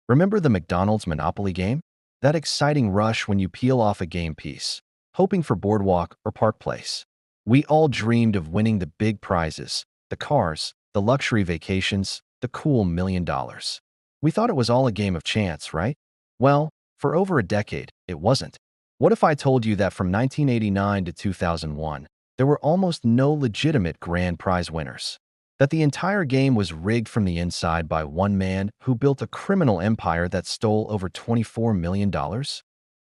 Remember the McDonald's Monopoly game? That exciting rush when you peel off a game piece, hoping for Boardwalk or Park Place. We all dreamed of winning the big prizes, the cars, the luxury vacations, the cool $1 million. We thought it was all a game of chance, right? Well, for over a decade, it wasn't. What if I told you that from 1989 to 2001, there were almost no legitimate grand prize winners? That the entire game was rigged from the inside by one man who built a criminal empire that stole over $24 million?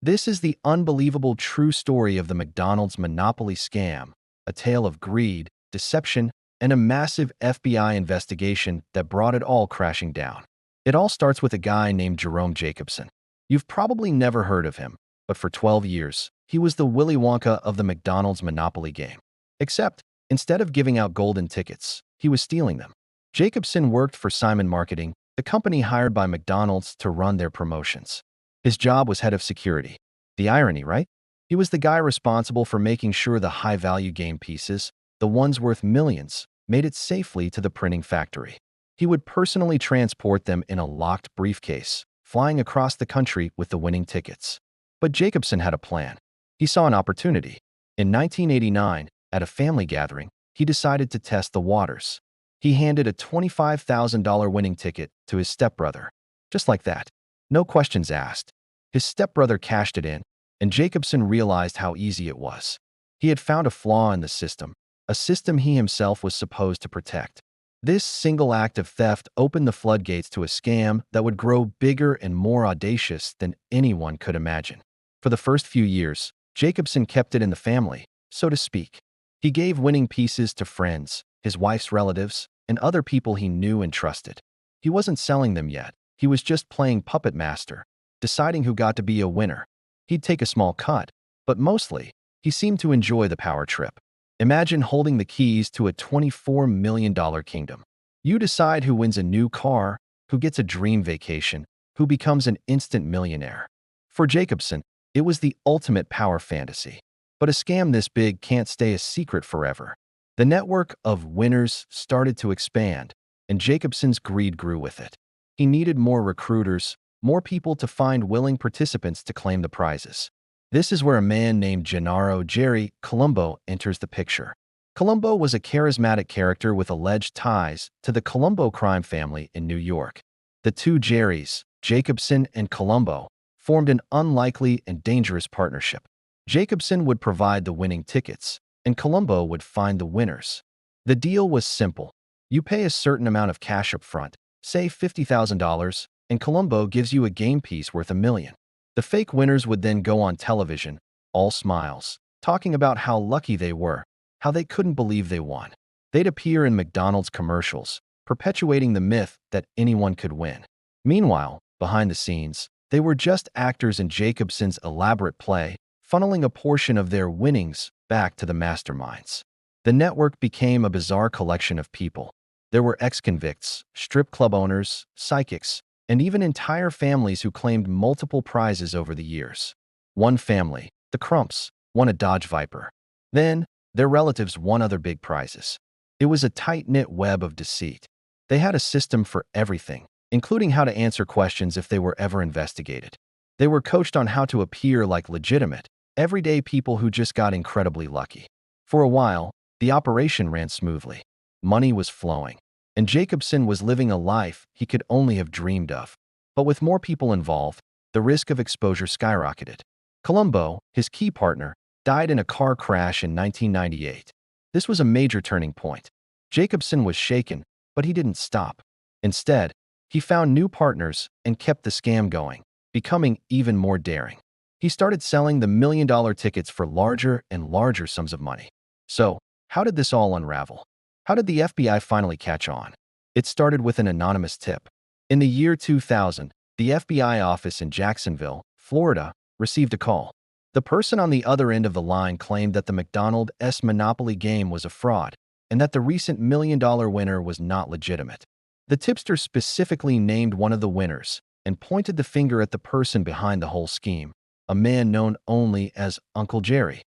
This is the unbelievable true story of the McDonald's Monopoly scam, a tale of greed, deception, and a massive FBI investigation that brought it all crashing down. It all starts with a guy named Jerome Jacobson. You've probably never heard of him, but for 12 years, he was the Willy Wonka of the McDonald's Monopoly game. Except, instead of giving out golden tickets, he was stealing them. Jacobson worked for Simon Marketing, the company hired by McDonald's to run their promotions. His job was head of security. The irony, right? He was the guy responsible for making sure the high-value game pieces, the ones worth millions, made it safely to the printing factory. He would personally transport them in a locked briefcase, flying across the country with the winning tickets. But Jacobson had a plan. He saw an opportunity. In 1989, at a family gathering, he decided to test the waters. He handed a $25,000 winning ticket to his stepbrother. Just like that. No questions asked. His stepbrother cashed it in, and Jacobson realized how easy it was. He had found a flaw in the system, a system he himself was supposed to protect. This single act of theft opened the floodgates to a scam that would grow bigger and more audacious than anyone could imagine. For the first few years, Jacobson kept it in the family, so to speak. He gave winning pieces to friends, his wife's relatives, and other people he knew and trusted. He wasn't selling them yet. He was just playing puppet master, deciding who got to be a winner. He'd take a small cut, but mostly, he seemed to enjoy the power trip. Imagine holding the keys to a $24 million kingdom. You decide who wins a new car, who gets a dream vacation, who becomes an instant millionaire. For Jacobson, it was the ultimate power fantasy. But a scam this big can't stay a secret forever. The network of winners started to expand, and Jacobson's greed grew with it. He needed more recruiters, more people to find willing participants to claim the prizes. This is where a man named Gennaro Jerry Colombo enters the picture. Colombo was a charismatic character with alleged ties to the Colombo crime family in New York. The two Jerrys, Jacobson and Colombo, formed an unlikely and dangerous partnership. Jacobson would provide the winning tickets, and Colombo would find the winners. The deal was simple. You pay a certain amount of cash up front, say $50,000, and Colombo gives you a game piece worth $1 million. The fake winners would then go on television, all smiles, talking about how lucky they were, how they couldn't believe they won. They'd appear in McDonald's commercials, perpetuating the myth that anyone could win. Meanwhile, behind the scenes, they were just actors in Jacobson's elaborate play, funneling a portion of their winnings back to the masterminds. The network became a bizarre collection of people. There were ex-convicts, strip club owners, psychics, and even entire families who claimed multiple prizes over the years. One family, the Crumps, won a Dodge Viper. Then, their relatives won other big prizes. It was a tight-knit web of deceit. They had a system for everything, including how to answer questions if they were ever investigated. They were coached on how to appear like legitimate, everyday people who just got incredibly lucky. For a while, the operation ran smoothly. Money was flowing, and Jacobson was living a life he could only have dreamed of. But with more people involved, the risk of exposure skyrocketed. Colombo, his key partner, died in a car crash in 1998. This was a major turning point. Jacobson was shaken, but he didn't stop. Instead, he found new partners and kept the scam going, becoming even more daring. He started selling the $1 million tickets for larger and larger sums of money. So, how did this all unravel? How did the FBI finally catch on? It started with an anonymous tip. In the year 2000, the FBI office in Jacksonville, Florida, received a call. The person on the other end of the line claimed that the McDonald's Monopoly game was a fraud and that the recent $1 million winner was not legitimate. The tipster specifically named one of the winners and pointed the finger at the person behind the whole scheme, a man known only as Uncle Jerry.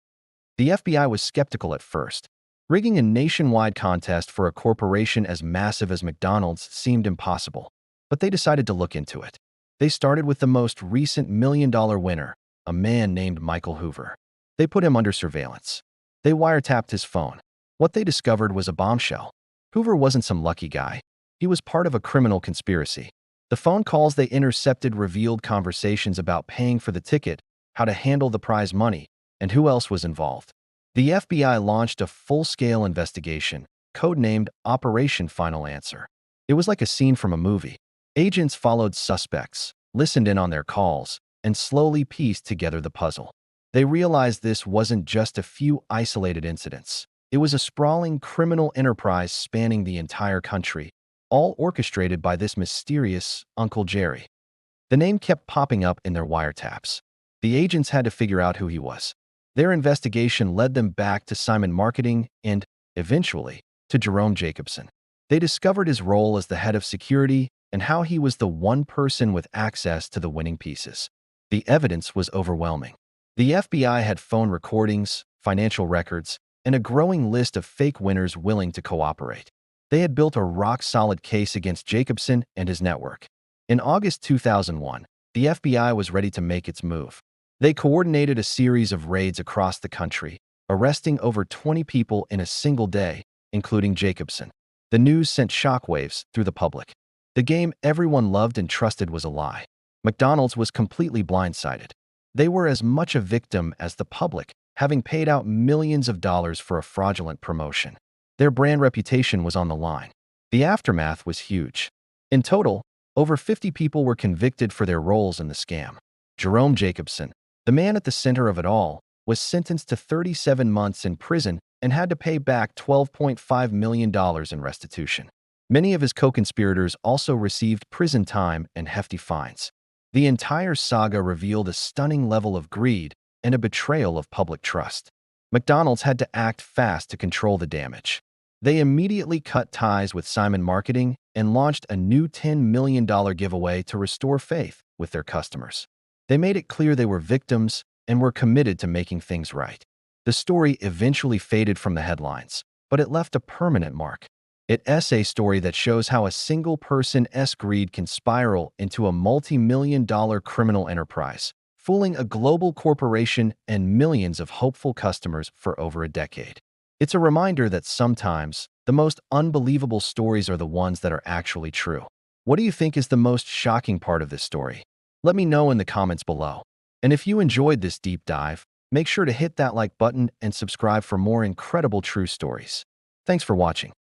The FBI was skeptical at first. Rigging a nationwide contest for a corporation as massive as McDonald's seemed impossible, but they decided to look into it. They started with the most recent million-dollar winner, a man named Michael Hoover. They put him under surveillance. They wiretapped his phone. What they discovered was a bombshell. Hoover wasn't some lucky guy. He was part of a criminal conspiracy. The phone calls they intercepted revealed conversations about paying for the ticket, how to handle the prize money, and who else was involved. The FBI launched a full-scale investigation, codenamed Operation Final Answer. It was like a scene from a movie. Agents followed suspects, listened in on their calls, and slowly pieced together the puzzle. They realized this wasn't just a few isolated incidents. It was a sprawling criminal enterprise spanning the entire country, all orchestrated by this mysterious Uncle Jerry. The name kept popping up in their wiretaps. The agents had to figure out who he was. Their investigation led them back to Simon Marketing and, eventually, to Jerome Jacobson. They discovered his role as the head of security and how he was the one person with access to the winning pieces. The evidence was overwhelming. The FBI had phone recordings, financial records, and a growing list of fake winners willing to cooperate. They had built a rock-solid case against Jacobson and his network. In August 2001, the FBI was ready to make its move. They coordinated a series of raids across the country, arresting over 20 people in a single day, including Jacobson. The news sent shockwaves through the public. The game everyone loved and trusted was a lie. McDonald's was completely blindsided. They were as much a victim as the public, having paid out millions of dollars for a fraudulent promotion. Their brand reputation was on the line. The aftermath was huge. In total, over 50 people were convicted for their roles in the scam. Jerome Jacobson, the man at the center of it all, was sentenced to 37 months in prison and had to pay back $12.5 million in restitution. Many of his co-conspirators also received prison time and hefty fines. The entire saga revealed a stunning level of greed and a betrayal of public trust. McDonald's had to act fast to control the damage. They immediately cut ties with Simon Marketing and launched a new $10 million giveaway to restore faith with their customers. They made it clear they were victims and were committed to making things right. The story eventually faded from the headlines, but it left a permanent mark. It's a story that shows how a single person's greed can spiral into a multi-million-dollar criminal enterprise, fooling a global corporation and millions of hopeful customers for over a decade. It's a reminder that sometimes the most unbelievable stories are the ones that are actually true. What do you think is the most shocking part of this story? Let me know in the comments below. And if you enjoyed this deep dive, make sure to hit that like button and subscribe for more incredible true stories. Thanks for watching.